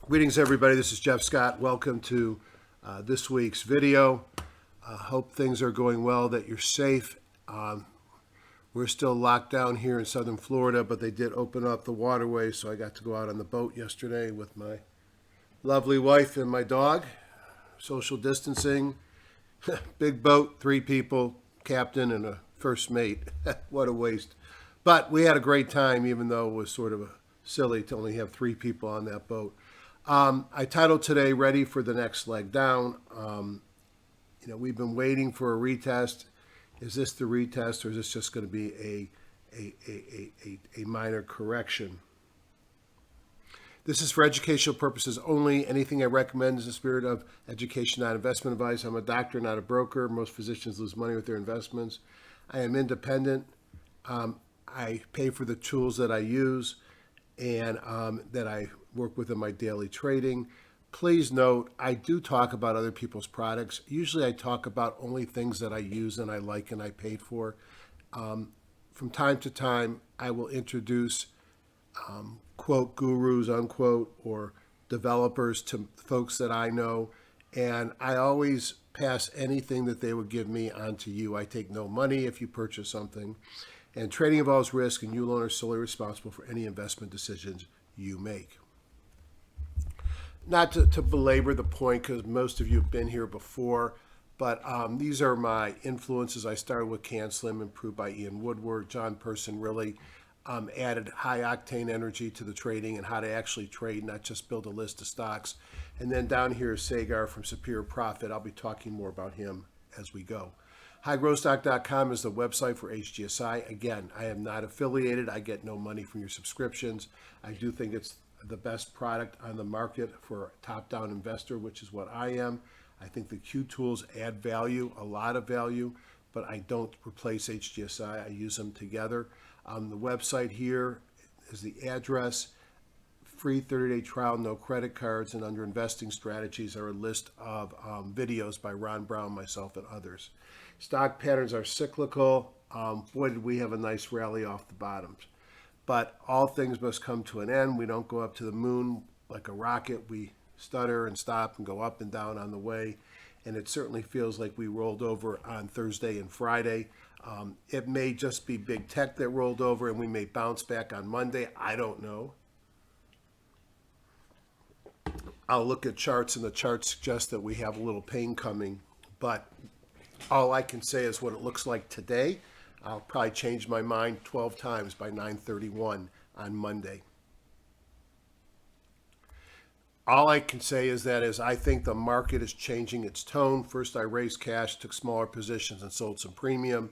Greetings, everybody. This is Jeff Scott. Welcome to this week's video. Hope things are going well, that you're safe. We're still locked down here in southern Florida, but they did open up the waterway, so I got to go out on the boat yesterday with my lovely wife and my dog. Social distancing. Big boat, 3 people, captain and a first mate. What a waste. But we had a great time, even though it was sort of silly to only have 3 people on that boat. I titled today, Ready for the Next Leg Down. We've been waiting for a retest. Is this the retest, or is this just going to be a minor correction? This is for educational purposes only. Anything I recommend is in the spirit of education, not investment advice. I'm a doctor, not a broker. Most physicians lose money with their investments. I am independent. I pay for the tools that I use and that I work with in my daily trading. Please note, I do talk about other people's products. Usually I talk about only things that I use and I like and I paid for. From time to time, I will introduce quote gurus, unquote, or developers to folks that I know. And I always pass anything that they would give me on to you. I take no money if you purchase something. And trading involves risk, and you alone are solely responsible for any investment decisions you make. Not to belabor the point, because most of you have been here before, but these are my influences. I started with Can Slim, improved by Ian Woodward. John Person really added high-octane energy to the trading and how to actually trade, not just build a list of stocks. And then down here is Sagar from Superior Profit. I'll be talking more about him as we go. HighGrowthStock.com is the website for Hgsi. Again, I am not affiliated. I get no money from your subscriptions. I do think it's the best product on the market for a top-down investor, which is what I am. I think the Q tools add value, a lot of value, but I don't replace Hgsi. I use them together. The website here is the address. Free 30-day trial, no credit cards, and under investing strategies are a list of videos by Ron Brown, myself, and others. Stock patterns are cyclical. Boy, did we have a nice rally off the bottoms. But all things must come to an end. We don't go up to the moon like a rocket. We stutter and stop and go up and down on the way. And it certainly feels like we rolled over on Thursday and Friday. It may just be big tech that rolled over, and we may bounce back on Monday. I don't know. I'll look at charts, and the charts suggest that we have a little pain coming. But all I can say is what it looks like today. I'll probably change my mind 12 times by 9:31 on Monday. All I can say is I think the market is changing its tone. First, I raised cash, took smaller positions, and sold some premium.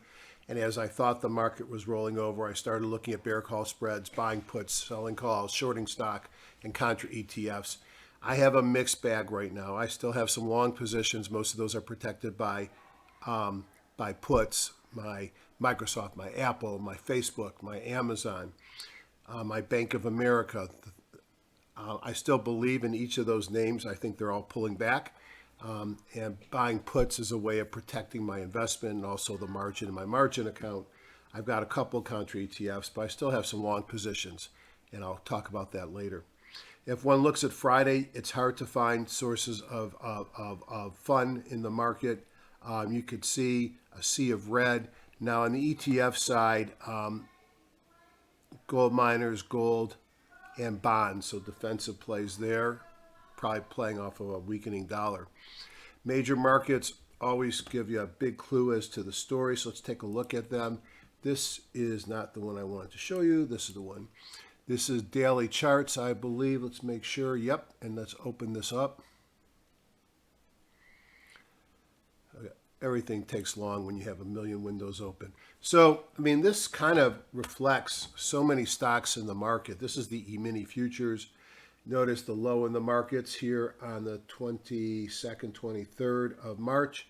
And as I thought the market was rolling over, I started looking at bear call spreads, buying puts, selling calls, shorting stock, and contra ETFs. I have a mixed bag right now. I still have some long positions. Most of those are protected by puts, my Microsoft, my Apple, my Facebook, my Amazon, my Bank of America. I still believe in each of those names. I think they're all pulling back. And buying puts is a way of protecting my investment and also the margin in my margin account. I've got a couple of contra ETFs, but I still have some long positions, and I'll talk about that later. If one looks at Friday, it's hard to find sources of fun in the market. You could see a sea of red. Now on the ETF side, gold miners, gold, and bonds, so defensive plays there, probably playing off of a weakening dollar. Major markets always give you a big clue as to the story, so let's take a look at them. This is not the one I wanted to show you. This is the one. This is daily charts, I believe. Let's make sure. Yep, and let's open this up. Everything takes long when you have a million windows open. So, this kind of reflects so many stocks in the market. This is the E-mini futures. Notice the low in the markets here on the 22nd, 23rd of March.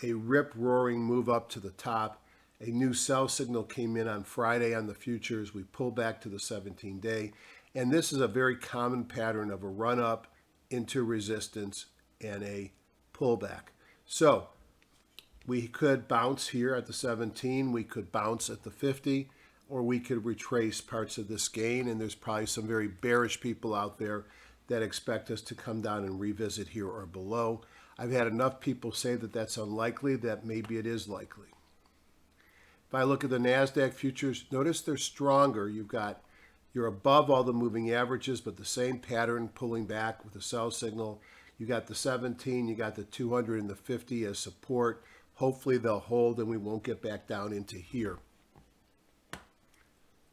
A rip-roaring move up to the top. A new sell signal came in on Friday on the futures. We pulled back to the 17-day. And this is a very common pattern of a run-up into resistance and a pullback. So, we could bounce here at the 17, we could bounce at the 50, or we could retrace parts of this gain. And there's probably some very bearish people out there that expect us to come down and revisit here or below. I've had enough people say that that's unlikely that maybe it is likely. If I look at the NASDAQ futures, notice they're stronger. You're above all the moving averages, but the same pattern pulling back with the sell signal. You got the 17, you got the 200 and the 50 as support. Hopefully they'll hold and we won't get back down into here.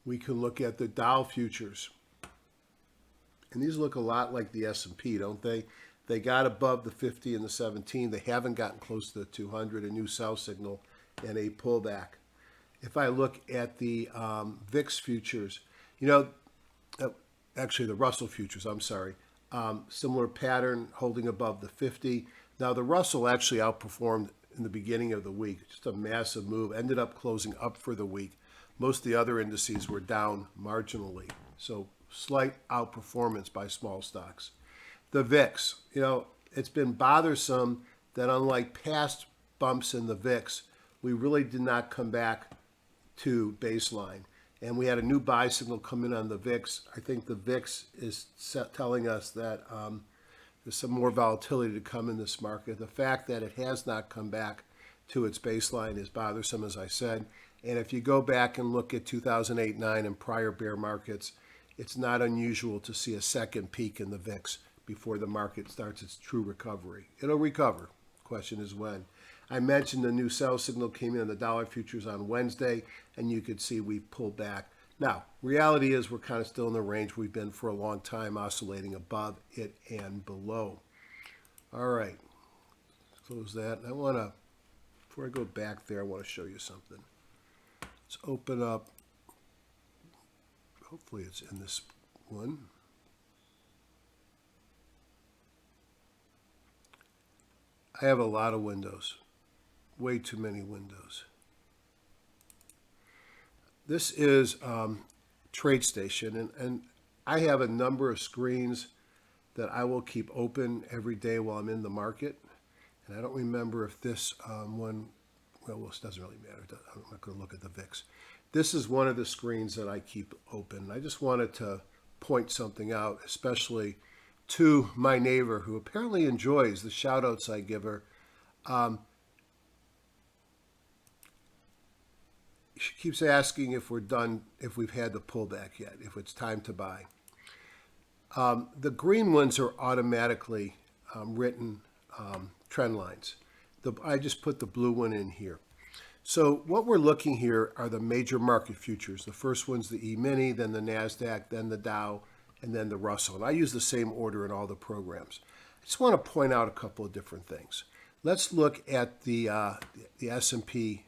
We can look at the Dow futures. And these look a lot like the S&P, don't they? They got above the 50 and the 17. They haven't gotten close to the 200, a new sell signal, and a pullback. If I look at the VIX futures, actually the Russell futures, I'm sorry, similar pattern holding above the 50. Now the Russell actually outperformed in the beginning of the week, just a massive move, ended up closing up for the week. Most of the other indices were down marginally, so slight outperformance by small stocks. The VIX, it's been bothersome that unlike past bumps in the VIX, we really did not come back to baseline. And we had a new buy signal come in on the VIX. I think the VIX is telling us that there's some more volatility to come in this market. The fact that it has not come back to its baseline is bothersome, as I said. And if you go back and look at 2008-9 and prior bear markets, it's not unusual to see a second peak in the VIX before the market starts its true recovery. It'll recover. Question is when. I mentioned the new sell signal came in on the dollar futures on Wednesday, and you could see we pulled back. Now, reality is we're kind of still in the range we've been for a long time, oscillating above it and below. All right, close that. I want to, before I go back there, I want to show you something. Let's open up, hopefully it's in this one. I have a lot of windows, way too many windows. This is TradeStation, and I have a number of screens that I will keep open every day while I'm in the market. And I don't remember if this one, well, it doesn't really matter. I'm not going to look at the VIX. This is one of the screens that I keep open. I just wanted to point something out, especially to my neighbor who apparently enjoys the shout outs I give her. She keeps asking if we're done, if we've had the pullback yet, if it's time to buy. The green ones are automatically written trend lines. I just put the blue one in here. So what we're looking here are the major market futures. The first one's the E-mini, then the NASDAQ, then the Dow, and then the Russell. And I use the same order in all the programs. I just want to point out a couple of different things. Let's look at the S&P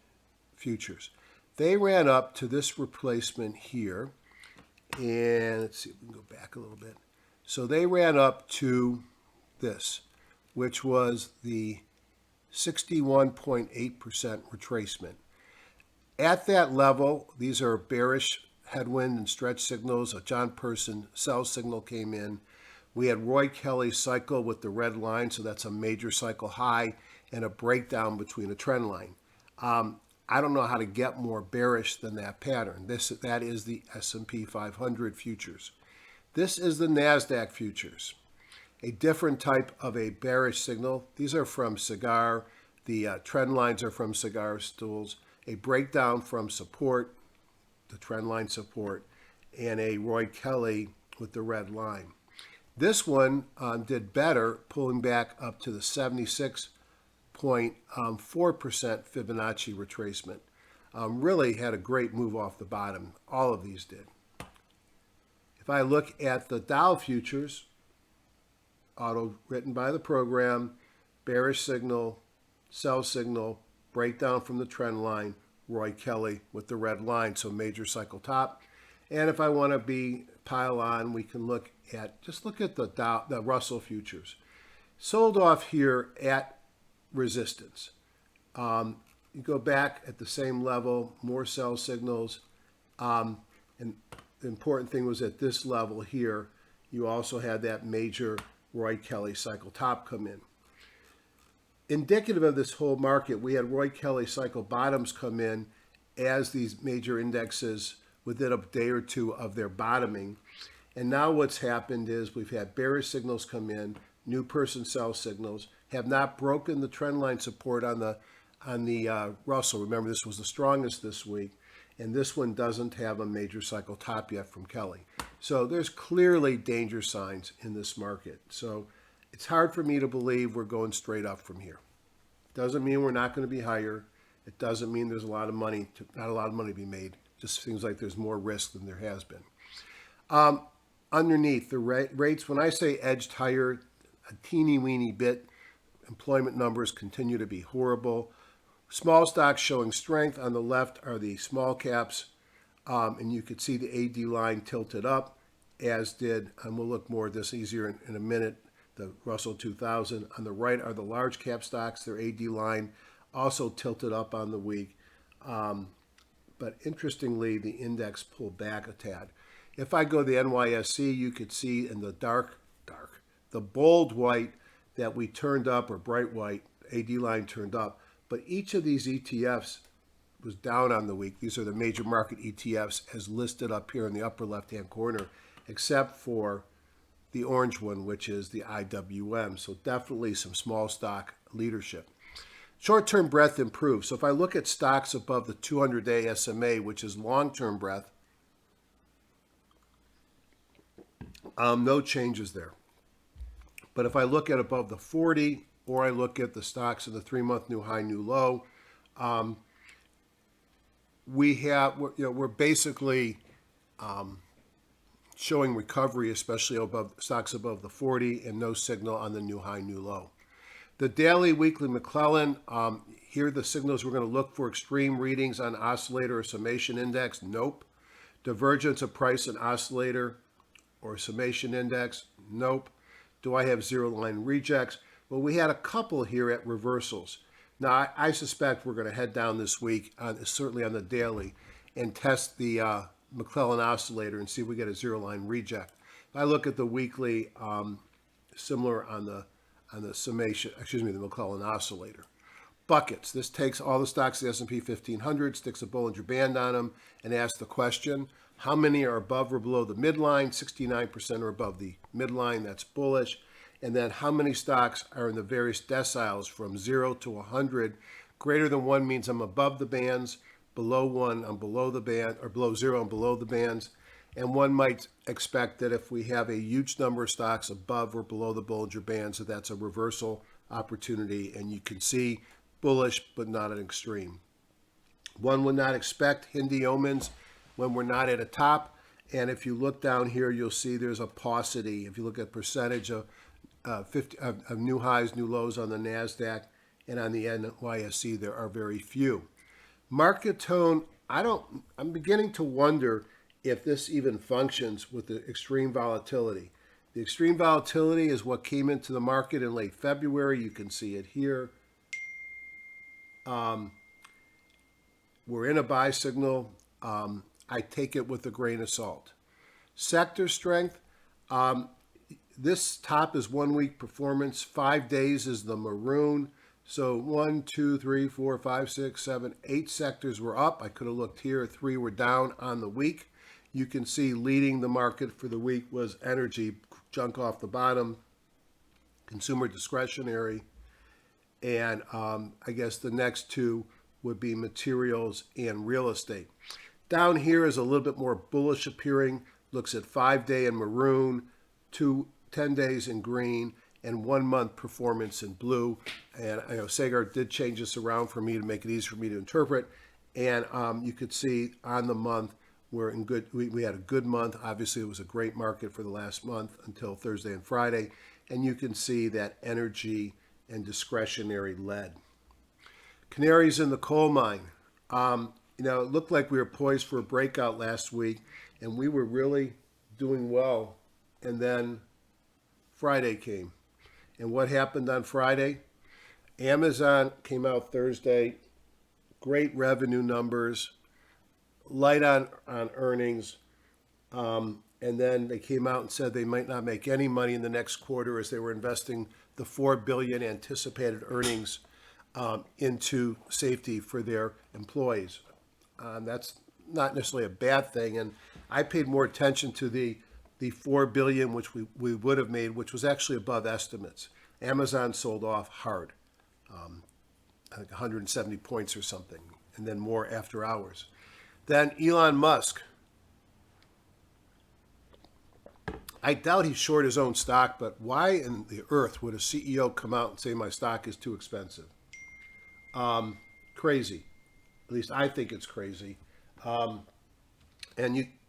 futures. They ran up to this replacement here. And let's see if we can go back a little bit. So they ran up to this, which was the 61.8% retracement. At that level, these are bearish headwind and stretch signals. A John Person sell signal came in. We had Roy Kelly's cycle with the red line, so that's a major cycle high and a breakdown between a trend line. I don't know how to get more bearish than that pattern. That is the S&P 500 futures. This is the NASDAQ futures. A different type of a bearish signal. These are from Cigar. The trend lines are from Cigar Stools. A breakdown from support, the trend line support, and a Roy Kelly with the red line. This one did better, pulling back up to the 76.4% Fibonacci retracement. Really had a great move off the bottom. All of these did. If I look at the Dow futures, auto written by the program, bearish signal, sell signal, breakdown from the trend line, Roy Kelly with the red line, so major cycle top. And if I want to be pile on, we can look at the Russell futures. Sold off here at resistance. You go back at the same level, more sell signals. And the important thing was at this level here, you also had that major Roy Kelly cycle top come in. Indicative of this whole market, we had Roy Kelly cycle bottoms come in as these major indexes within a day or two of their bottoming. And now what's happened is we've had bearish signals come in, new person sell signals, have not broken the trend line support on the Russell. Remember, this was the strongest this week, and this one doesn't have a major cycle top yet from Kelly. So there's clearly danger signs in this market. So it's hard for me to believe we're going straight up from here. Doesn't mean we're not going to be higher. It doesn't mean there's not a lot of money to be made. Just seems like there's more risk than there has been. Underneath the rates, when I say edged higher, a teeny weeny bit, employment numbers continue to be horrible. Small stocks showing strength. On the left are the small caps, and you could see the AD line tilted up, as did, and we'll look more at this easier in a minute, the Russell 2000. On the right are the large cap stocks. Their AD line also tilted up on the week. But interestingly, the index pulled back a tad. If I go to the NYSE, you could see in the the bold white that we turned up, or bright white, AD line turned up. But each of these ETFs was down on the week. These are the major market ETFs as listed up here in the upper left-hand corner, except for the orange one, which is the IWM. So definitely some small stock leadership. Short-term breadth improved. So if I look at stocks above the 200-day SMA, which is long-term breadth, no changes there. But if I look at above the 40, or I look at the stocks in the 3-month new high, new low, we're basically showing recovery, especially above stocks above the 40, and no signal on the new high, new low. The daily, weekly McClellan, here are the signals we're going to look for: extreme readings on oscillator or summation index. Nope. Divergence of price and oscillator or summation index. Nope. Do I have zero line rejects? Well, we had a couple here at reversals. Now, I suspect we're going to head down this week, certainly on the daily, and test the McClellan oscillator and see if we get a zero line reject. If I look at the weekly, similar on the summation, the McClellan oscillator. Buckets. This takes all the stocks of the S&P 1500, sticks a Bollinger Band on them, and asks the question: how many are above or below the midline? 69% are above the midline. That's bullish. And then how many stocks are in the various deciles from 0 to 100? Greater than 1 means I'm above the bands. Below 1, I'm below the band, or below 0, I'm below the bands. And one might expect that if we have a huge number of stocks above or below the Bollinger Bands, that's a reversal opportunity. And you can see bullish, but not an extreme. One would not expect HINDY omens when we're not at a top. And if you look down here, you'll see there's a paucity. If you look at percentage of new highs, new lows on the NASDAQ and on the NYSE, there are very few. Market tone, I'm beginning to wonder if this even functions with the extreme volatility. The extreme volatility is what came into the market in late February. You can see it here. We're in a buy signal. I take it with a grain of salt. Sector strength. This top is 1 week performance. 5 days is the maroon. So 1, 2, 3, 4, 5, 6, 7, 8 sectors were up. I could have looked here. 3 were down on the week. You can see leading the market for the week was energy, junk off the bottom, consumer discretionary, and I guess the next two would be materials and real estate. Down here is a little bit more bullish appearing. Looks at 5-day in maroon, 10 days in green, and 1 month performance in blue. And I know Sagar did change this around for me to make it easy for me to interpret. And you could see on the month we're in good. We had a good month. Obviously, it was a great market for the last month until Thursday and Friday. And you can see that energy and discretionary led. Canaries in the coal mine. It looked like we were poised for a breakout last week, and we were really doing well. And then Friday came. And what happened on Friday? Amazon came out Thursday, great revenue numbers, light on earnings, and then they came out and said they might not make any money in the next quarter as they were investing the $4 billion anticipated earnings into safety for their employees. That's not necessarily a bad thing, and I paid more attention to the the $4 billion, which we would have made, which was actually above estimates. Amazon sold off hard, I think 170 points or something, and then more after hours. Then Elon Musk. I doubt he's short his own stock, but why in the earth would a CEO come out and say my stock is too expensive? Crazy. At least I think it's crazy.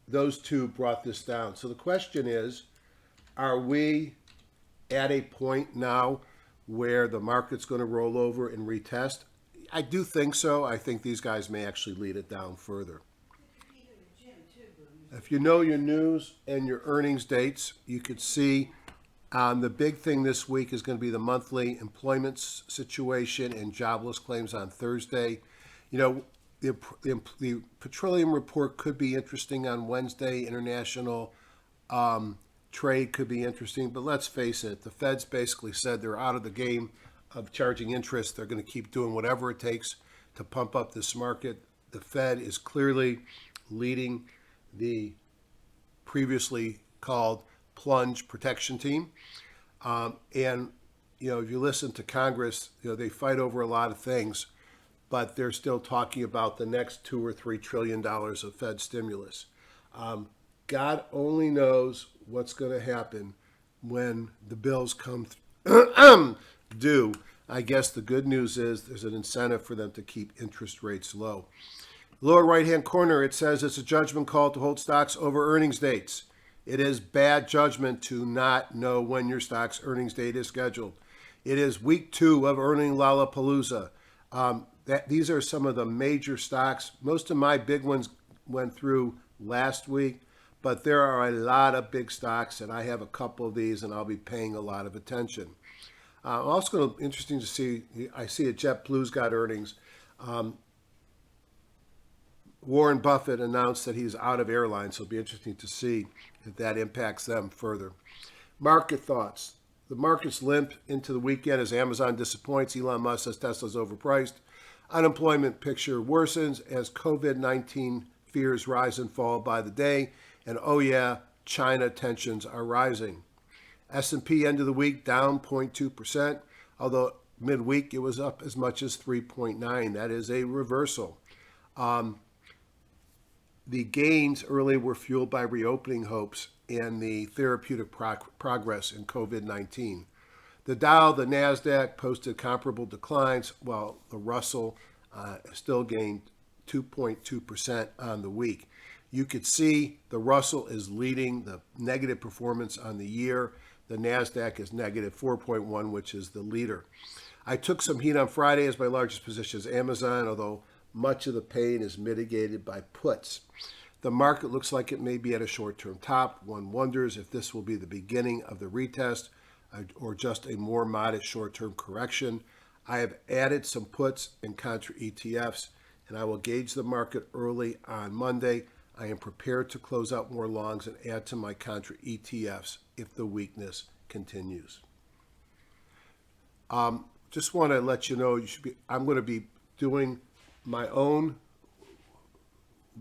Those two brought this down. So the question is, are we at a point now where the market's going to roll over and retest? I do think so. I think these guys may actually lead it down further. If you know your news and your earnings dates, you could see the big thing this week is going to be the monthly employment situation and jobless claims on Thursday. You know, the petroleum report could be interesting on Wednesday. International trade could be interesting, but let's face it, the Fed's basically said they're out of the game of charging interest. They're going to keep doing whatever it takes to pump up this market. The Fed is clearly leading the previously called plunge protection team. And, you know, if you listen to Congress, you know, they fight over a lot of things, but they're still talking about the next $2 or $3 trillion of Fed stimulus. God only knows what's going to happen when the bills come due. I guess the good news is there's an incentive for them to keep interest rates low. Lower right-hand corner, it says it's a judgment call to hold stocks over earnings dates. It is bad judgment to not know when your stock's earnings date is scheduled. It is week 2 of earning Lollapalooza. These are some of the major stocks. Most of my big ones went through last week, but there are a lot of big stocks, and I have a couple of these, and I'll be paying a lot of attention. Also going to be interesting to see, I see that JetBlue's got earnings. Warren Buffett announced that he's out of airlines, so it'll be interesting to see if that impacts them further. Market thoughts. The market's limp into the weekend as Amazon disappoints. Elon Musk says Tesla's overpriced. Unemployment picture worsens as COVID-19 fears rise and fall by the day. And oh yeah, China tensions are rising. S&P end of the week down 0.2%, although midweek it was up as much as 3.9%. That is a reversal. The gains early were fueled by reopening hopes and the therapeutic progress in COVID-19. The Dow, the NASDAQ posted comparable declines, while the Russell still gained 2.2% on the week. You could see the Russell is leading the negative performance on the year. The NASDAQ is negative 4.1, which is the leader. I took some heat on Friday as my largest position is Amazon, although much of the pain is mitigated by puts. The market looks like it may be at a short-term top. One wonders if this will be the beginning of the retest or just a more modest short-term correction. I have added some puts and contra ETFs, and I will gauge the market early on Monday. I am prepared to close out more longs and add to my contra ETFs if the weakness continues. Just want to let you know I'm going to be doing my own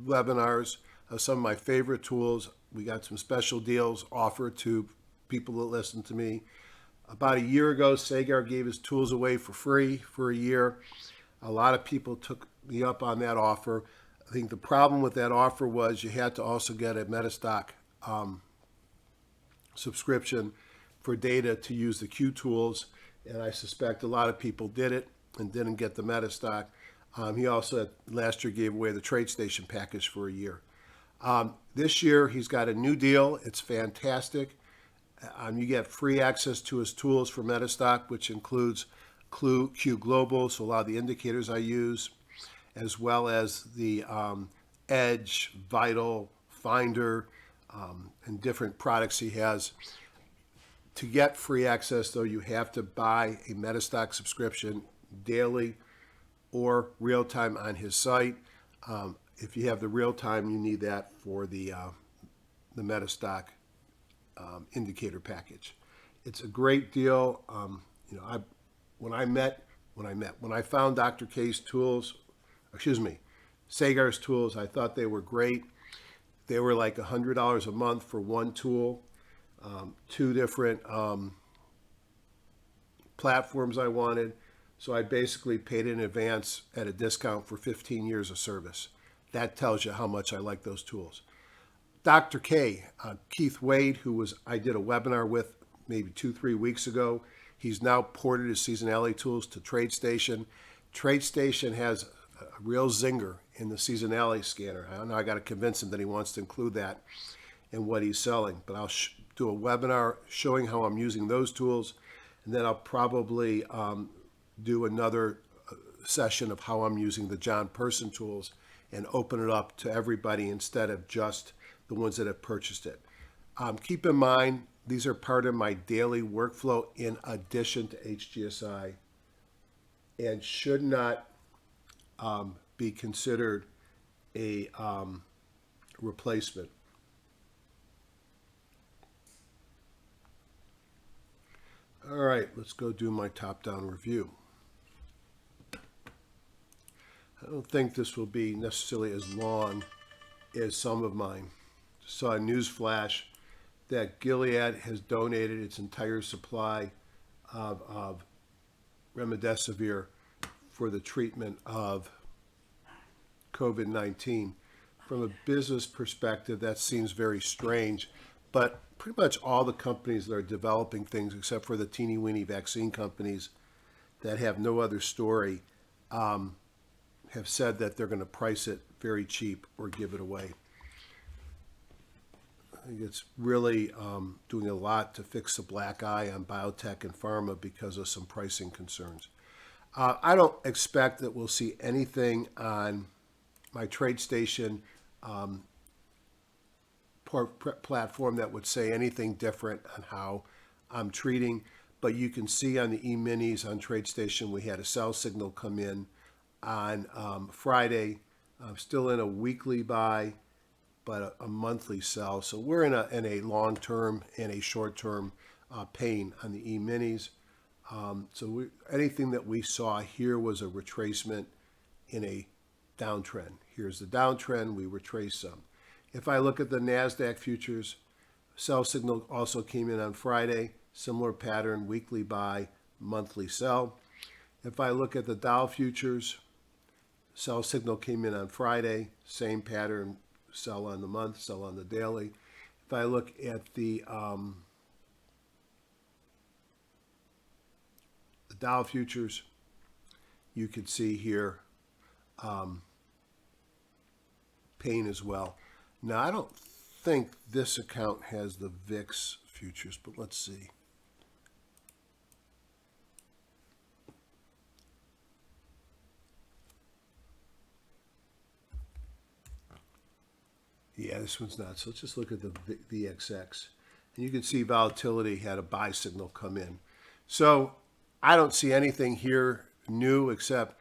webinars of some of my favorite tools. We got some special deals offered to people that listen to me. About a year ago, Sagar gave his tools away for free for a year. A lot of people took me up on that offer. I think the problem with that offer was you had to also get a Metastock subscription for data to use the Q tools, and I suspect a lot of people did it and didn't get the Metastock. He also last year gave away the TradeStation package for a year. This year he's got a new deal. It's fantastic. You get free access to his tools for Metastock, which includes Q Global, so a lot of the indicators I use, as well as the Edge, Vital, Finder, and different products he has. To get free access, though, you have to buy a Metastock subscription daily or real-time on his site. If you have the real-time, you need that for the Metastock indicator package. It's a great deal. When I found Dr. K's tools, Sagar's tools, I thought they were great. They were like $100 a month for one tool, two different platforms I wanted. So I basically paid in advance at a discount for 15 years of service. That tells you how much I like those tools. Dr. K, Keith Wade, I did a webinar with maybe 2-3 weeks ago. He's now ported his seasonality tools to TradeStation. TradeStation has a real zinger in the seasonality scanner. I don't know, I got to convince him that he wants to include that in what he's selling. But I'll do a webinar showing how I'm using those tools, and then I'll probably do another session of how I'm using the John Person tools and open it up to everybody instead of just the ones that have purchased it. Keep in mind, these are part of my daily workflow in addition to Hgsi and should not be considered a replacement. All right, let's go do my top-down review. I don't think this will be necessarily as long as some of mine. Saw a news flash that Gilead has donated its entire supply of remdesivir for the treatment of COVID-19. From a business perspective, that seems very strange, but pretty much all the companies that are developing things, except for the teeny-weeny vaccine companies that have no other story, have said that they're going to price it very cheap or give it away. I think it's really doing a lot to fix the black eye on biotech and pharma because of some pricing concerns. I don't expect that we'll see anything on my TradeStation platform that would say anything different on how I'm treating. But you can see on the E-minis on TradeStation, we had a sell signal come in on Friday. I'm still in a weekly buy, but a monthly sell. So we're in a long-term and a short-term pain on the E-minis. Anything that we saw here was a retracement in a downtrend. Here's the downtrend. We retrace some. If I look at the NASDAQ futures, sell signal also came in on Friday. Similar pattern, weekly buy, monthly sell. If I look at the Dow futures, sell signal came in on Friday. Same pattern, sell on the month, sell on the daily. If I look at the Dow futures, you can see here pain as well. Now, I don't think this account has the VIX futures, but let's see. Yeah, this one's not. So let's just look at the VXX. And you can see volatility had a buy signal come in. So I don't see anything here new except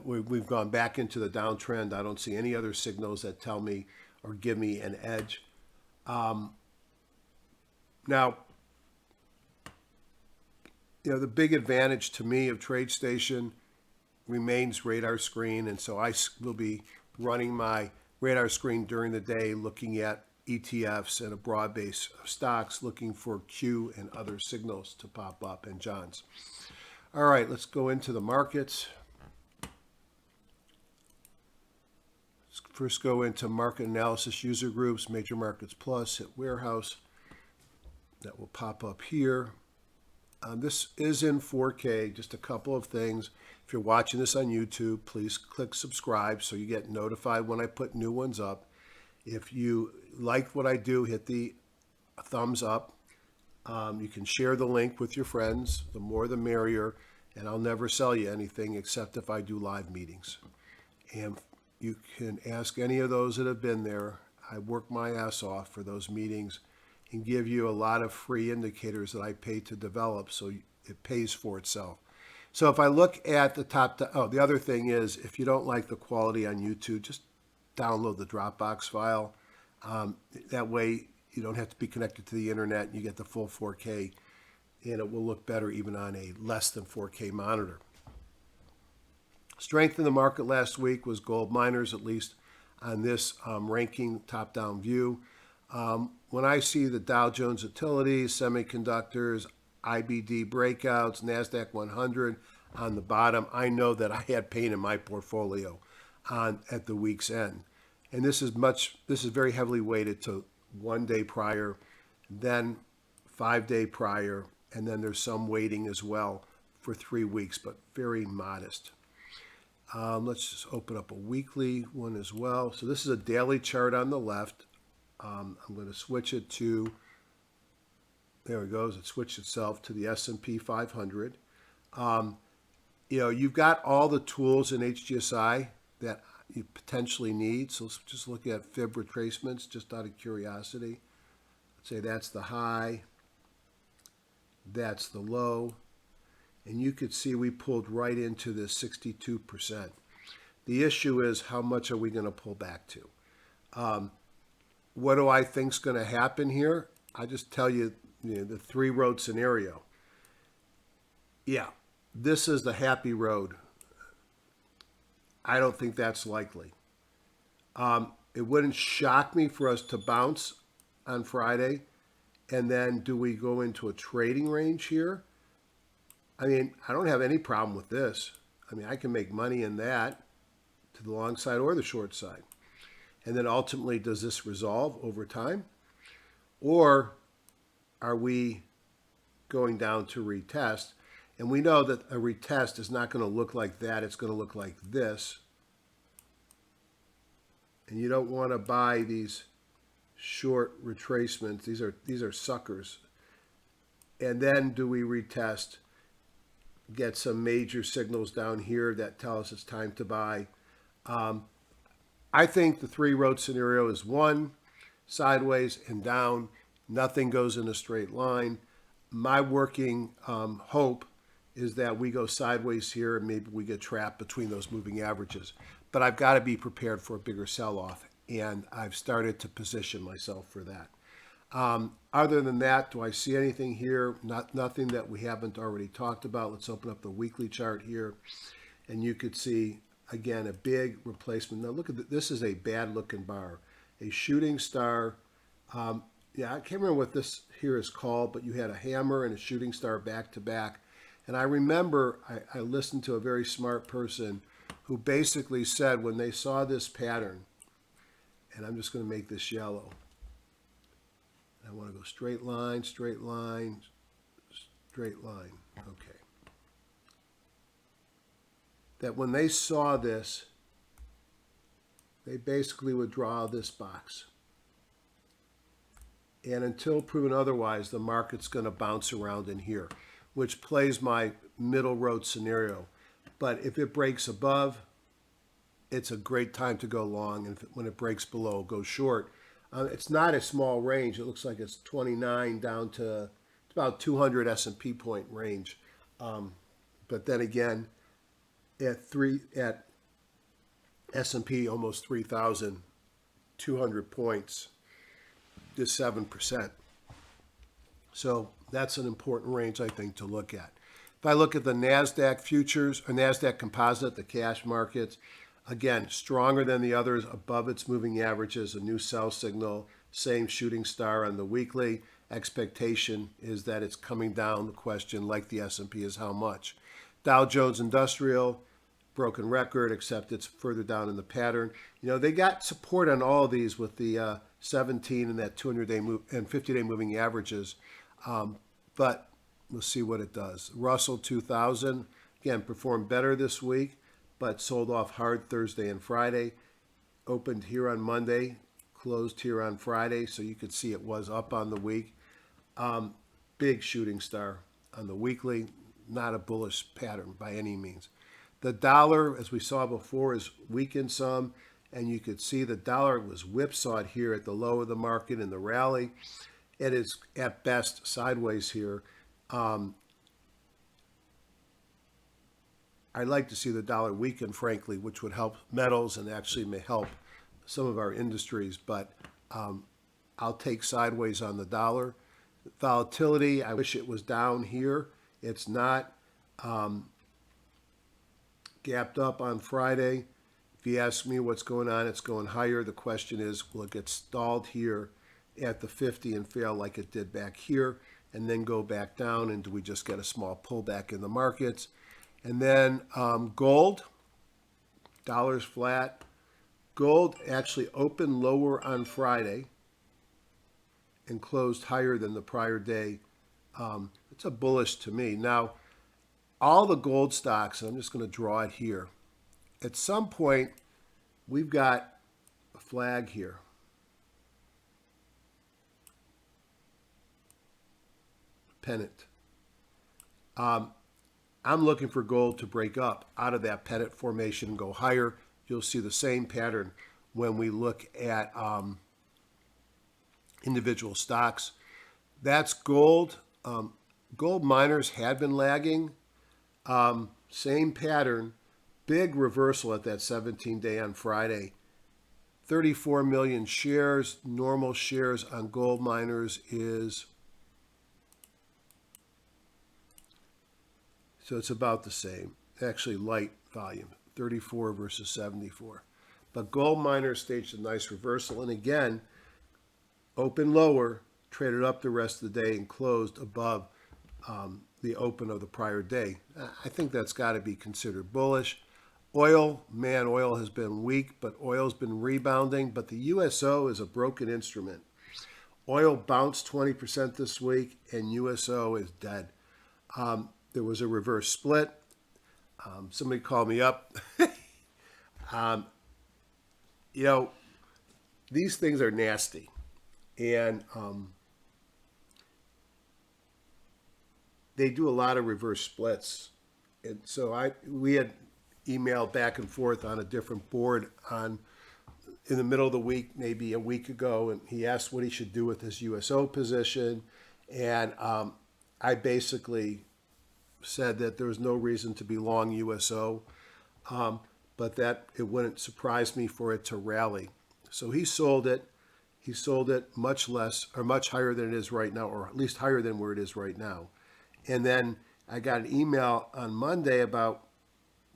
we've gone back into the downtrend. I don't see any other signals that tell me or give me an edge. Now, the big advantage to me of TradeStation remains radar screen. And so I will be running my radar screen during the day, looking at ETFs and a broad base of stocks, looking for Q and other signals to pop up, and John's. All right, let's go into the markets. Let's first go into market analysis user groups, major markets plus, hit warehouse. That will pop up here. This is in 4K, just a couple of things. If you're watching this on YouTube, please click subscribe so you get notified when I put new ones up. If you like what I do, hit the thumbs up. You can share the link with your friends. The more the merrier. And I'll never sell you anything except if I do live meetings. And you can ask any of those that have been there. I work my ass off for those meetings and give you a lot of free indicators that I pay to develop, so it pays for itself. So if I look at the top, the other thing is, if you don't like the quality on YouTube, just download the Dropbox file. That way you don't have to be connected to the internet, and you get the full 4K, and it will look better even on a less than 4K monitor. Strength in the market last week was gold miners, at least on this ranking top-down view. When I see the Dow Jones Utilities, semiconductors, IBD breakouts, NASDAQ 100 on the bottom, I know that I had pain in my portfolio at the week's end. And this is very heavily weighted to 1 day prior, then 5 day prior, and then there's some weighting as well for 3 weeks, but very modest. Let's just open up a weekly one as well. So this is a daily chart on the left. I'm going to switch it to, there it goes, it switched itself to the S&P 500. You've got all the tools in Hgsi that you potentially need. So let's just look at fib retracements just out of curiosity. Let's say that's the high, that's the low, and you could see we pulled right into this 62%. The issue is, how much are we going to pull back to? What do I think is going to happen here? I just tell you, the 3-road scenario. Yeah, this is the happy road. I don't think that's likely. It wouldn't shock me for us to bounce on Friday. And then do we go into a trading range here? I mean, I don't have any problem with this. I mean, I can make money in that to the long side or the short side. And then ultimately, does this resolve over time? Or are we going down to retest? And we know that a retest is not going to look like that. It's going to look like this. And you don't want to buy these short retracements. These are suckers. And then do we retest, get some major signals down here that tell us it's time to buy? I think the 3-road scenario is 1, sideways and down. Nothing goes in a straight line. My working hope is that we go sideways here and maybe we get trapped between those moving averages. But I've got to be prepared for a bigger sell-off, and I've started to position myself for that. Other than that, do I see anything here? Nothing that we haven't already talked about. Let's open up the weekly chart here, and you could see, again, a big replacement. Now look at this is a bad-looking bar, a shooting star. I can't remember what this here is called, but you had a hammer and a shooting star back-to-back. And I remember I listened to a very smart person who basically said when they saw this pattern, and I'm just going to make this yellow. I want to go straight line, straight line, straight line. Okay. That when they saw this, they basically would draw this box. And until proven otherwise, the market's going to bounce around in here, which plays my middle road scenario. But if it breaks above, it's a great time to go long. And when it breaks below, go short. It's not a small range. It looks like it's 29 down to about 200 S&P point range. But then again, at S&P almost 3,200 points, just 7%. So that's an important range, I think, to look at. If I look at the NASDAQ futures or NASDAQ composite, the cash markets, again, stronger than the others, above its moving averages, a new sell signal, same shooting star on the weekly. Expectation is that it's coming down. The question, like the S&P, is how much. Dow Jones Industrial, broken record, except it's further down in the pattern. They got support on all of these with the 17 and that 200-day and 50-day moving averages. But we'll see what it does. Russell 2000, again, performed better this week, but sold off hard Thursday and Friday. Opened here on Monday, closed here on Friday, so you could see it was up on the week. Big shooting star on the weekly, not a bullish pattern by any means. The dollar, as we saw before, is weakened some, and you could see the dollar was whipsawed here at the low of the market in the rally. It is at best sideways here. I'd like to see the dollar weaken, frankly, which would help metals and actually may help some of our industries. But I'll take sideways on the dollar. Volatility, I wish it was down here. It's not. Gapped up on Friday, If you ask me what's going on, it's going higher. The question is, will it get stalled here at the 50 and fail like it did back here, and then go back down, and do we just get a small pullback in the markets? And then gold, dollar's flat. Gold actually opened lower on Friday and closed higher than the prior day. It's a bullish to me. Now, all the gold stocks, and I'm just going to draw it here, at some point, we've got a flag here. Pennant. I'm looking for gold to break up out of that pennant formation and go higher. You'll see the same pattern when we look at individual stocks. That's gold. Gold miners had been lagging. Same pattern. Big reversal at that 17-day on Friday. 34 million shares. Normal shares on gold miners is, so it's about the same. Actually, light volume, 34 versus 74. But gold miners staged a nice reversal. And again, open lower, traded up the rest of the day and closed above the open of the prior day. I think that's got to be considered bullish. Oil, man, oil has been weak, but oil's been rebounding. But the USO is a broken instrument. Oil bounced 20% this week, and USO is dead. There was a reverse split. Somebody called me up. These things are nasty. And they do a lot of reverse splits. And so we had emailed back and forth on a different board in the middle of the week, maybe a week ago, and he asked what he should do with his USO position. And I basically said that there was no reason to be long USO, but that it wouldn't surprise me for it to rally. So he sold it. He sold it much less, or much higher than it is right now, or at least higher than where it is right now. And then I got an email on Monday about,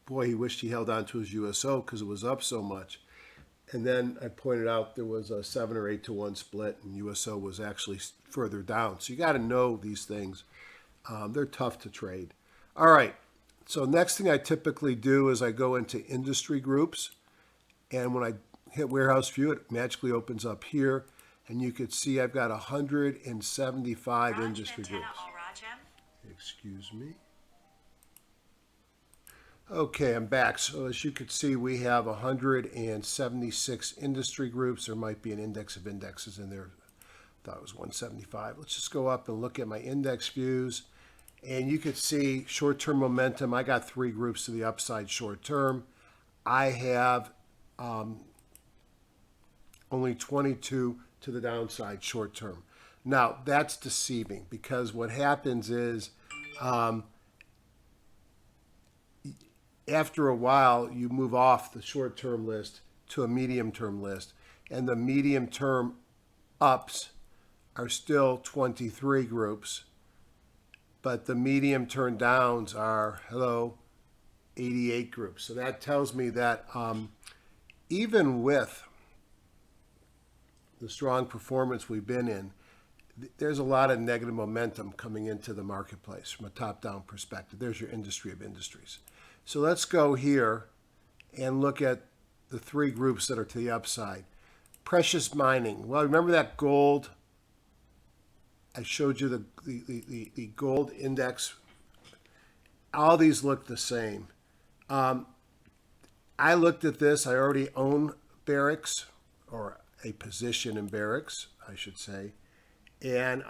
boy, he wished he held on to his USO because it was up so much. And then I pointed out there was a 7 or 8 to 1 split, and USO was actually further down. So you got to know these things. They're tough to trade. All right. So next thing I typically do is I go into industry groups. And when I hit warehouse view, it magically opens up here. And you could see I've got 175 industry groups. Excuse me. Okay, I'm back. So as you can see, we have 176 industry groups. There might be an index of indexes in there. I thought it was 175. Let's just go up and look at my index views. And you could see short-term momentum. I got 3 groups to the upside short-term. I have only 22 to the downside short-term. Now, that's deceiving because what happens is after a while, you move off the short-term list to a medium-term list, and the medium-term ups are still 23 groups, but the medium-term downs are, 88 groups. So that tells me that even with the strong performance we've been in, there's a lot of negative momentum coming into the marketplace from a top-down perspective. There's your industry of industries. So let's go here and look at the 3 groups that are to the upside. Precious mining. Well, remember that gold? I showed you the gold index. All these look the same. I looked at this. I already own Barracks, or a position in Barracks, I should say. And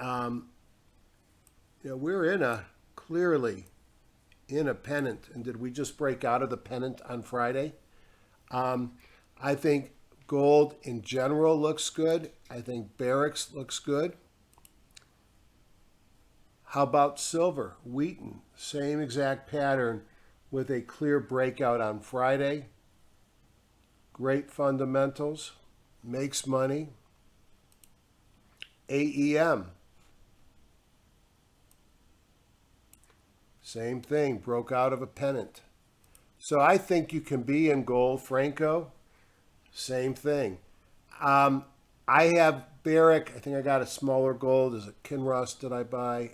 we're clearly in a pennant. And did we just break out of the pennant on Friday? I think gold in general looks good. I think Barracks looks good. How about silver? Wheaton, same exact pattern with a clear breakout on Friday. Great fundamentals, makes money. AEM, same thing, broke out of a pennant. So I think you can be in gold. Franco, same thing. I have Barrick. I think I got a smaller gold. Is it Kinross did I buy?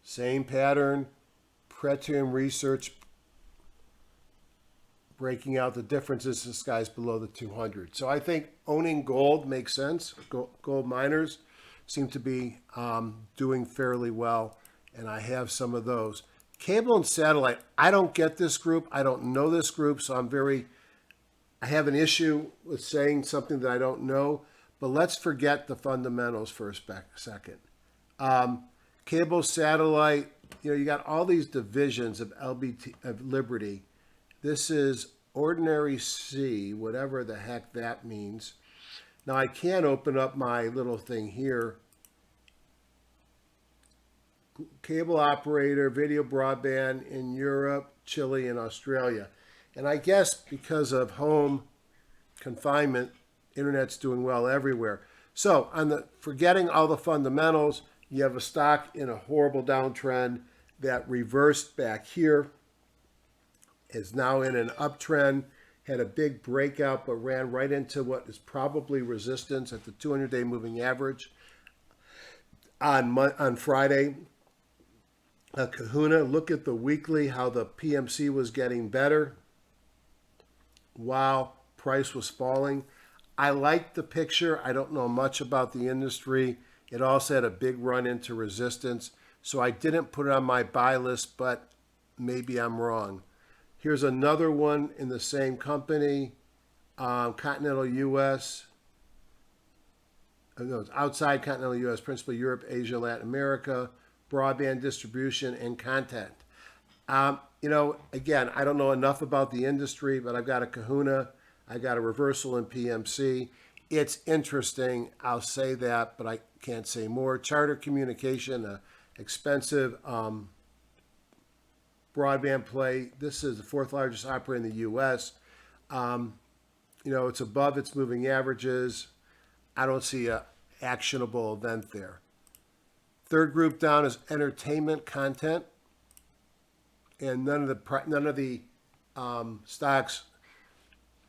Same pattern. Pretium Research breaking out the differences. This guy's below the 200. So I think owning gold makes sense. Gold miners seem to be doing fairly well, and I have some of those. Cable and satellite, I don't get this group. I don't know this group, so I have an issue with saying something that I don't know, but let's forget the fundamentals for a second. Cable, satellite, you got all these divisions of Liberty. This is ordinary C, whatever the heck that means. Now I can open up my little thing here. Cable operator, video broadband in Europe, Chile, and Australia. And I guess because of home confinement, internet's doing well everywhere. So forgetting all the fundamentals, you have a stock in a horrible downtrend that reversed back here, is now in an uptrend, had a big breakout, but ran right into what is probably resistance at the 200-day moving average on Friday. Kahuna, look at the weekly, how the PMC was getting better while price was falling. I like the picture. I don't know much about the industry. It also had a big run into resistance. So I didn't put it on my buy list, but maybe I'm wrong. Here's another one in the same company, Continental U.S. No, it's outside Continental U.S., principally Europe, Asia, Latin America, broadband distribution, and content. Again, I don't know enough about the industry, but I've got a Kahuna. I got a reversal in PMC. It's interesting. I'll say that, but I can't say more. Charter Communication, expensive broadband play. This is the fourth largest operator in the U.S. It's above its moving averages. I don't see a actionable event there. Third group down is entertainment content, and none of the stocks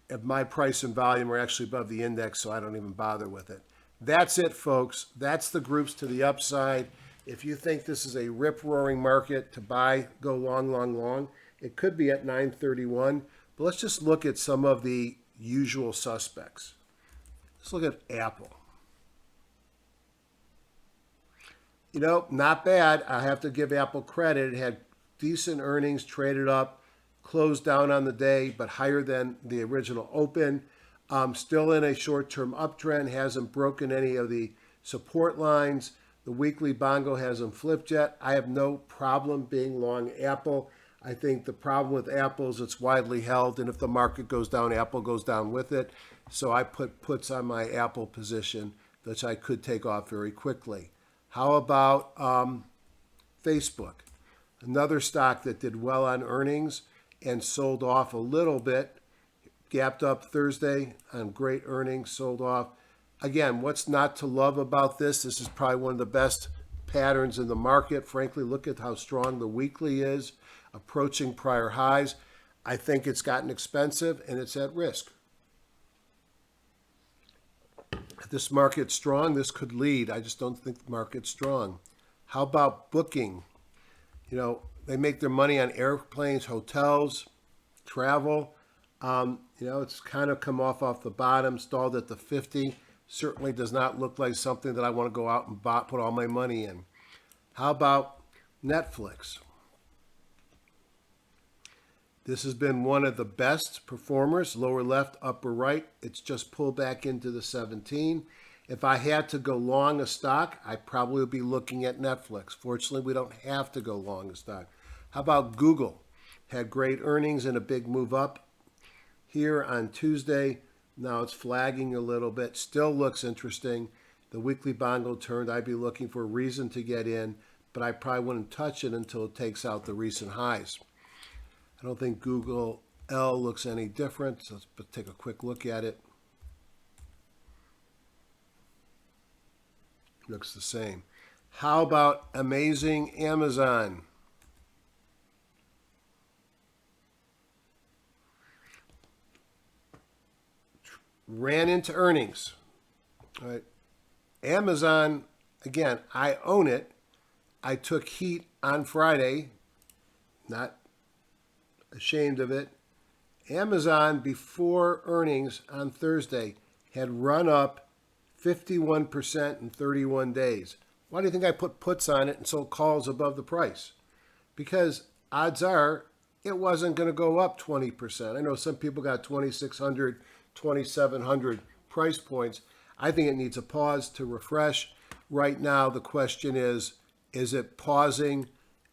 of my price and volume are actually above the index, so I don't even bother with it. That's it, folks. That's the groups to the upside. If you think this is a rip-roaring market to buy, go long, long, long, it could be at 931. But let's just look at some of the usual suspects. Let's look at Apple. Not bad. I have to give Apple credit. It had decent earnings, traded up, closed down on the day, but higher than the original open. Still in a short-term uptrend, hasn't broken any of the support lines. The weekly bongo hasn't flipped yet. I have no problem being long Apple. I think the problem with Apple is it's widely held, and if the market goes down, Apple goes down with it. So I put puts on my Apple position, which I could take off very quickly. How about Facebook? Another stock that did well on earnings and sold off a little bit. Gapped up Thursday on great earnings, sold off. Again, what's not to love about this? This is probably one of the best patterns in the market. Frankly, look at how strong the weekly is, approaching prior highs. I think it's gotten expensive and it's at risk. If this market's strong, this could lead. I just don't think the market's strong. How about Booking? They make their money on airplanes, hotels, travel. It's kind of come off the bottom, stalled at the 50. Certainly does not look like something that I want to go out and put all my money in. How about Netflix? This has been one of the best performers, lower left, upper right. It's just pulled back into the 17. If I had to go long a stock, I probably would be looking at Netflix. Fortunately, we don't have to go long a stock. How about Google? Had great earnings and a big move up here on Tuesday. Now it's flagging a little bit. Still looks interesting. The weekly bongo turned. I'd be looking for a reason to get in, but I probably wouldn't touch it until it takes out the recent highs. I don't think Google L looks any different, so let's take a quick look at it. Looks the same. How about amazing Amazon? ran into earnings. All right. Amazon, again, I own it. I took heat on Friday, not ashamed of it. Amazon, before earnings on Thursday, had run up 51% in 31 days. Why do you think I put puts on it and sold calls above the price? Because odds are it wasn't going to go up 20%. I know some people got 2,600, 2,700 price points. I think it needs a pause to refresh. Right now, the question is it pausing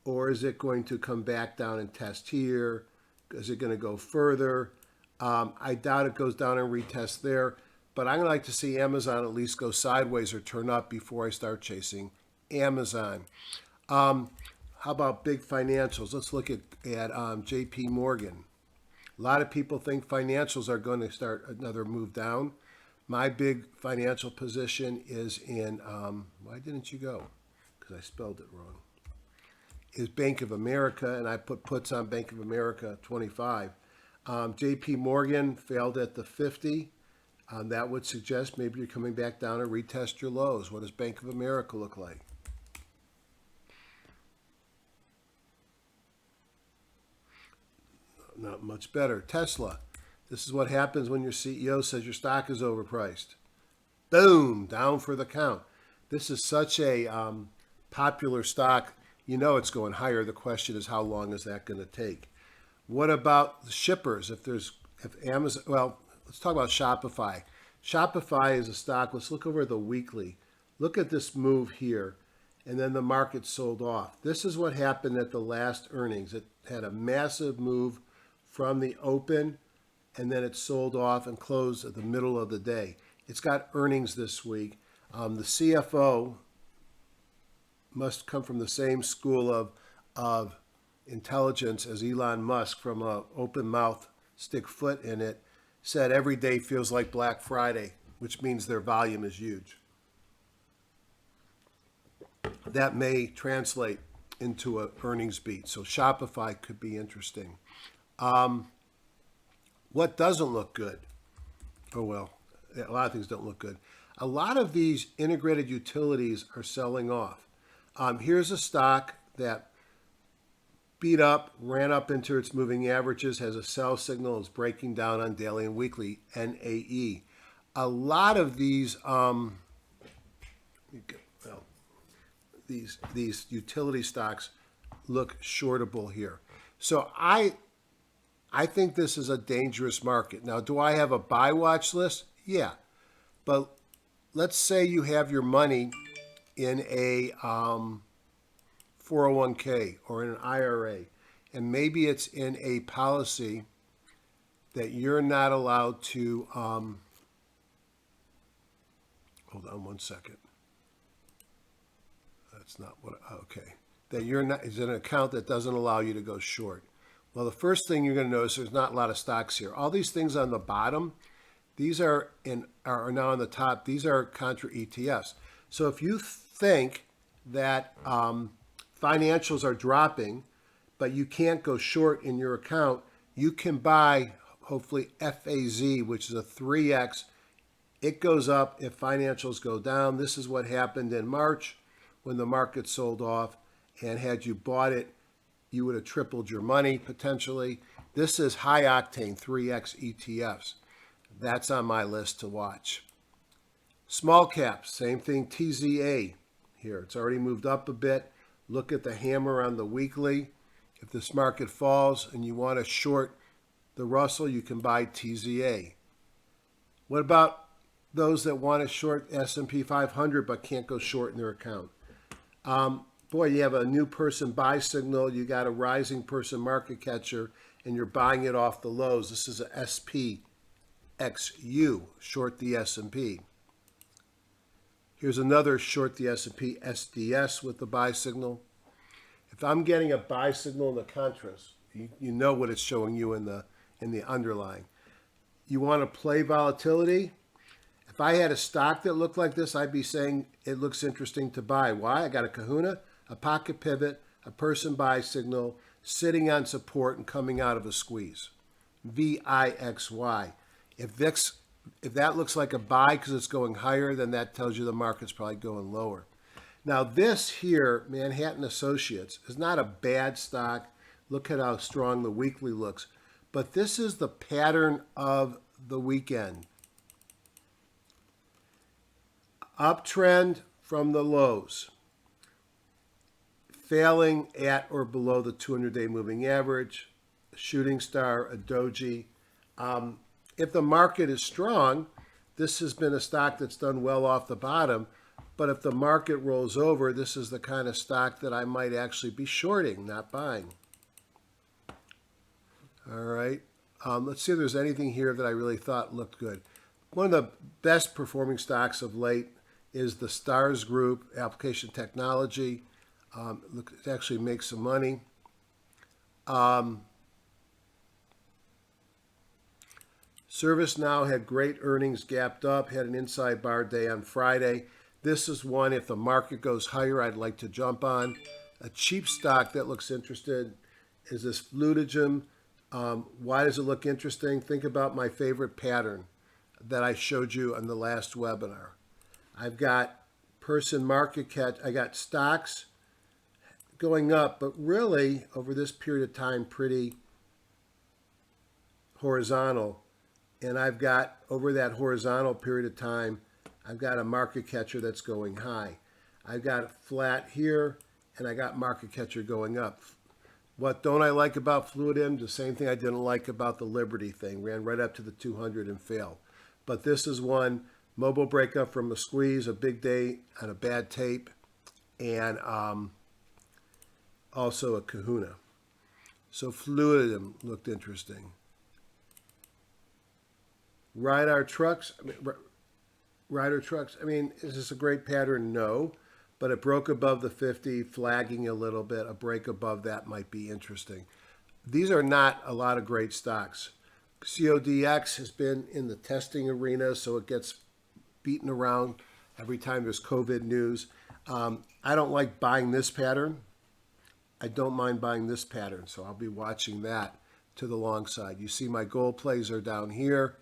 or is it going to come back down and test here? Is it going to go further? I doubt it goes down and retest there, but I'm going to like to see Amazon at least go sideways or turn up before I start chasing Amazon. How about big financials? Let's look at JP Morgan. A lot of people think financials are going to start another move down. My big financial position is in, why didn't you go? Because I spelled it wrong. Is Bank of America, and I put puts on Bank of America 25. JP Morgan failed at the 50. That would suggest maybe you're coming back down and retest your lows. What does Bank of America look like? Not much better. Tesla. This is what happens when your CEO says your stock is overpriced. Boom, down for the count. This is such a popular stock. You know it's going higher. The question is, how long is that going to take? What about the shippers? If Amazon, well, let's talk about Shopify. Shopify is a stock. Let's look over the weekly. Look at this move here, and then the market sold off. This is what happened at the last earnings. It had a massive move from the open, and then it sold off and closed at the middle of the day. It's got earnings this week. The CFO must come from the same school of intelligence as Elon Musk, from a open mouth, stick foot in it, said every day feels like Black Friday, which means their volume is huge. That may translate into an earnings beat. So Shopify could be interesting. What doesn't look good? Oh, well, a lot of things don't look good. A lot of these integrated utilities are selling off. Here's a stock that beat up, ran up into its moving averages, has a sell signal, is breaking down on daily and weekly, NAE. A lot of these, these utility stocks look shortable here. So I think this is a dangerous market. Now, do I have a buy watch list? Yeah. But let's say you have your money in a 401k or in an IRA, and maybe it's in a policy that you're not allowed to, hold on one second. That's not what, okay. That you're not, it's an account that doesn't allow you to go short. Well, the first thing you're going to notice, there's not a lot of stocks here. All these things on the bottom, these are now on the top. These are contra ETFs. So if you think that financials are dropping, but you can't go short in your account, you can buy, hopefully, FAZ, which is a 3X. It goes up if financials go down. This is what happened in March when the market sold off. And had you bought it, you would have tripled your money potentially. This is high octane 3X ETFs. That's on my list to watch. Small caps, same thing, TZA here. It's already moved up a bit. Look at the hammer on the weekly. If this market falls and you want to short the Russell, you can buy TZA. What about those that want to short S&P 500 but can't go short in their account? Boy, you have a new person buy signal, you got a rising person market catcher, and you're buying it off the lows. This is a SPXU, short the S&P. Here's another short the S&P, SDS with the buy signal. If I'm getting a buy signal in the contras, you know what it's showing you in the underlying. You want to play volatility? If I had a stock that looked like this, I'd be saying it looks interesting to buy. Why? I got a kahuna, a pocket pivot, a person buy signal, sitting on support and coming out of a squeeze. VIXY. If VIX If that looks like a buy because it's going higher, then that tells you the market's probably going lower. Now this here, Manhattan Associates, is not a bad stock. Look at how strong the weekly looks. But this is the pattern of the weekend. Uptrend from the lows. Failing at or below the 200-day moving average. A shooting star, a doji. If the market is strong, this has been a stock that's done well off the bottom. But if the market rolls over, this is the kind of stock that I might actually be shorting, not buying. All right. Let's see if there's anything here that I really thought looked good. One of the best performing stocks of late is the STARS Group, Application Technology. Look, it actually makes some money. ServiceNow had great earnings, gapped up, had an inside bar day on Friday. This is one, if the market goes higher, I'd like to jump on. A cheap stock that looks interested is this Flutogem. Why does it look interesting? Think about my favorite pattern that I showed you on the last webinar. I've got person market catch. I got stocks going up, but really over this period of time, pretty horizontal. And I've got, over that horizontal period of time, I've got a market catcher that's going high. I've got a flat here, and I got market catcher going up. What don't I like about Flutogem? The same thing I didn't like about the Liberty thing. Ran right up to the 200 and failed. But this is one, mobile breakup from a squeeze, a big day on a bad tape, and also a kahuna. So Flutogem looked interesting. Ryder trucks, is this a great pattern? No, but it broke above the 50, flagging a little bit. A break above that might be interesting. These are not a lot of great stocks. CODX has been in the testing arena, so it gets beaten around every time there's COVID news. I don't like buying this pattern. I don't mind buying this pattern, so I'll be watching that to the long side. You see my gold plays are down here.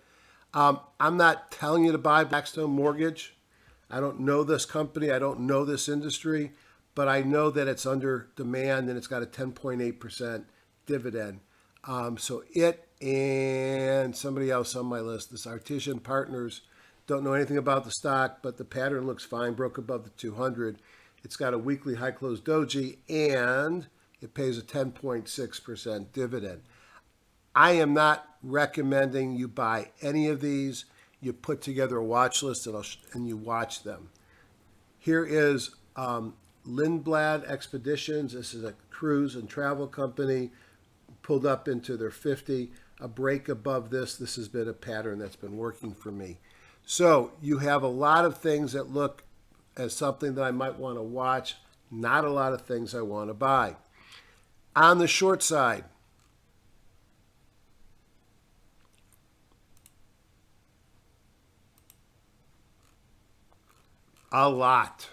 I'm not telling you to buy Blackstone Mortgage. I don't know this company. I don't know this industry, but I know that it's under demand and it's got a 10.8% dividend. So it and somebody else on my list, this Artisan Partners, don't know anything about the stock, but the pattern looks fine, broke above the 200. It's got a weekly high close doji and it pays a 10.6% dividend. I am not recommending you buy any of these. You put together a watch list and you watch them. Here is Lindblad Expeditions. This is a cruise and travel company, pulled up into their 50. A break above this. This has been a pattern that's been working for me. So you have a lot of things that look as something that I might want to watch, not a lot of things I want to buy. On the short side, a lot.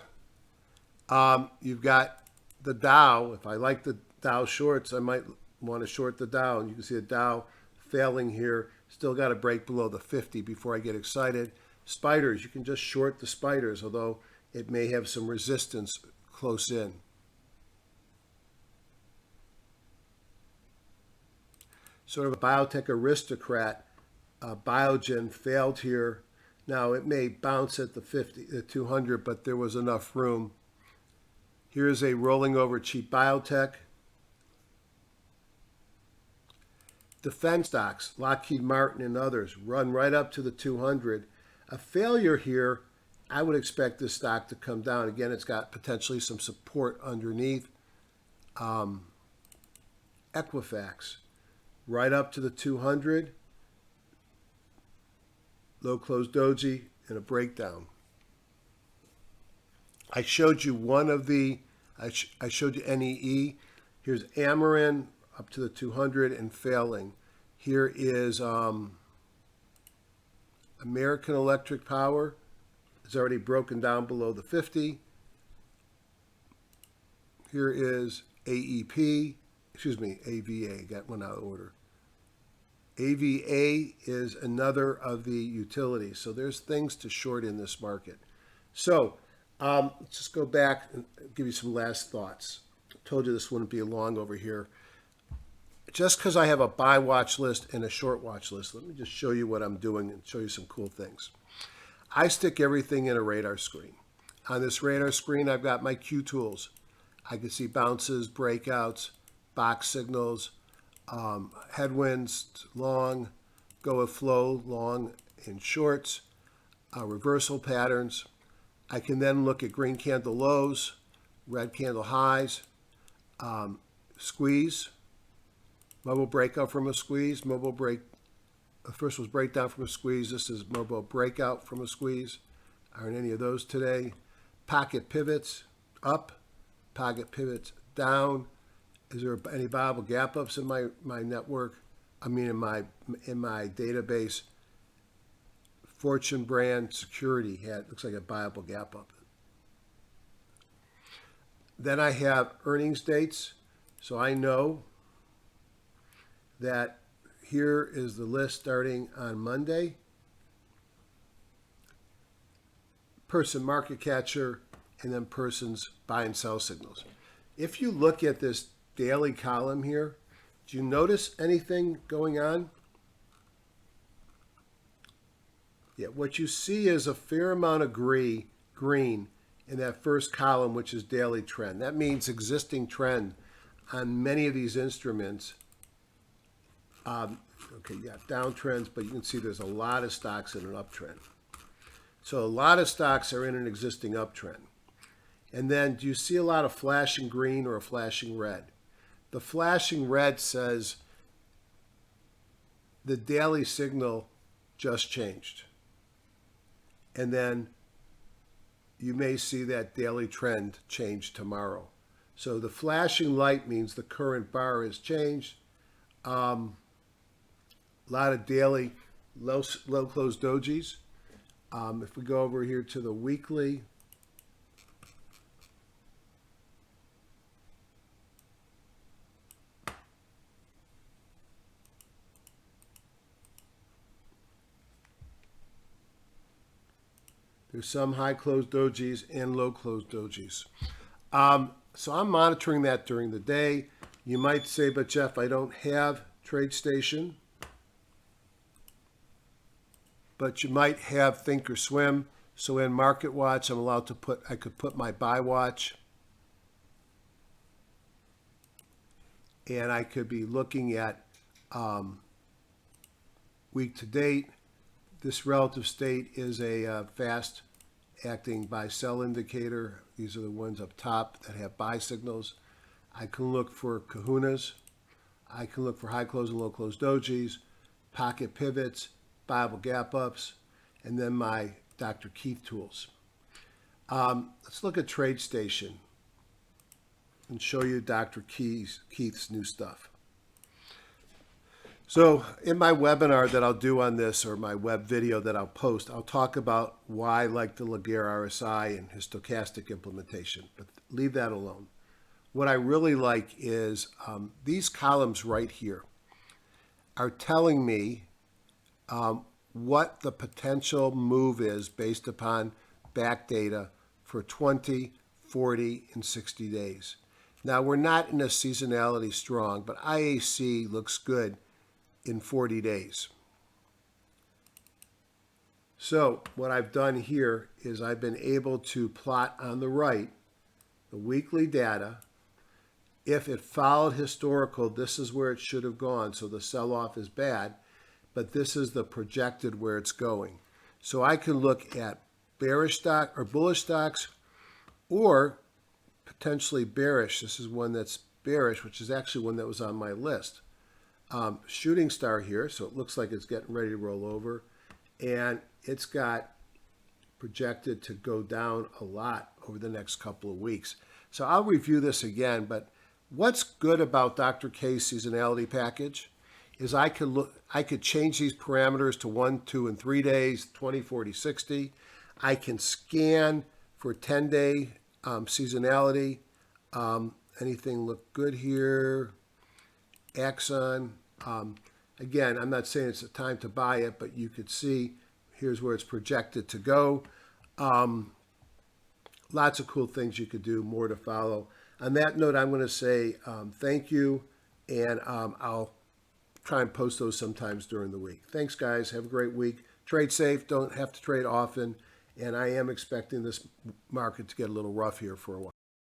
You've got the Dow. If I like the Dow shorts, I might want to short the Dow. And you can see the Dow failing here. Still got to break below the 50 before I get excited. Spiders, you can just short the spiders, although it may have some resistance close in. Sort of a biotech aristocrat. Biogen failed here. Now, it may bounce at the 200, but there was enough room. Here's a rolling over cheap biotech. Defense stocks, Lockheed Martin and others, run right up to the 200. A failure here, I would expect this stock to come down. Again, it's got potentially some support underneath. Equifax, right up to the 200. Low close doji and a breakdown. I showed you one of the, I showed you NEE. Here's Amarin up to the 200 and failing. Here is American Electric Power. It's already broken down below the 50. Here is AEP, AVA, got one out of order. AVA is another of the utilities. So there's things to short in this market. So let's just go back and give you some last thoughts. I told you this wouldn't be long over here. Just because I have a buy watch list and a short watch list, let me just show you what I'm doing and show you some cool things. I stick everything in a radar screen. On this radar screen, I've got my Q tools. I can see bounces, breakouts, box signals, headwinds, long, go with flow, long and shorts, reversal patterns. I can then look at green candle lows, red candle highs, squeeze, mobile breakout from a squeeze, mobile break. The first was breakdown from a squeeze. This is mobile breakout from a squeeze. Aren't any of those today? Pocket pivots up, pocket pivots down. Is there any viable gap ups in my network? I mean, in my database. Fortune Brand Security looks like a viable gap up. Then I have earnings dates, so I know that here is the list starting on Monday. Person market catcher, and then person's buy and sell signals. If you look at this daily column here, do you notice anything going on? Yeah, what you see is a fair amount of green in that first column, which is daily trend. That means existing trend on many of these instruments. Okay, yeah, downtrends, but you can see there's a lot of stocks in an uptrend. So a lot of stocks are in an existing uptrend. And then do you see a lot of flashing green or a flashing red? The flashing red says the daily signal just changed. And then you may see that daily trend change tomorrow. So the flashing light means the current bar has changed. A lot of daily low close dojis. If we go over here to the weekly, there's some high closed dojis and low closed dojis. So I'm monitoring that during the day. You might say, but Jeff, I don't have TradeStation. But you might have Thinkorswim. So in Market Watch, I'm allowed to I could put my buy watch. And I could be looking at week to date. This relative state is a fast acting buy sell indicator. These are the ones up top that have buy signals. I can look for kahunas. I can look for high close and low close dojis, pocket pivots, viable gap ups, and then my Dr. Keith tools. Let's look at TradeStation and show you Dr. Keith's new stuff. So in my webinar that I'll do on this, or my web video that I'll post, I'll talk about why I like the Laguerre RSI and his stochastic implementation, but leave that alone. What I really like is these columns right here are telling me what the potential move is based upon back data for 20, 40, and 60 days. Now, we're not in a seasonality strong, but IAC looks good in 40 days. So what I've done here is I've been able to plot on the right the weekly data. If it followed historical, this is where it should have gone. So the sell-off is bad, but this is the projected where it's going. So I can look at bearish stock or bullish stocks, or potentially bearish. This is one that's bearish, which is actually one that was on my list. Shooting star here, so it looks like it's getting ready to roll over, and it's got projected to go down a lot over the next couple of weeks. So I'll review this again, but what's good about Dr. K's seasonality package is I could change these parameters to 1, 2, and 3 days, 20, 40, 60. I can scan for 10-day seasonality. Anything look good here? Axon. And Again, I'm not saying it's a time to buy it, but you could see here's where it's projected to go. Lots of cool things you could do, more to follow. On that note, I'm going to say thank you, and I'll try and post those sometimes during the week. Thanks, guys. Have a great week. Trade safe. Don't have to trade often. And I am expecting this market to get a little rough here for a while.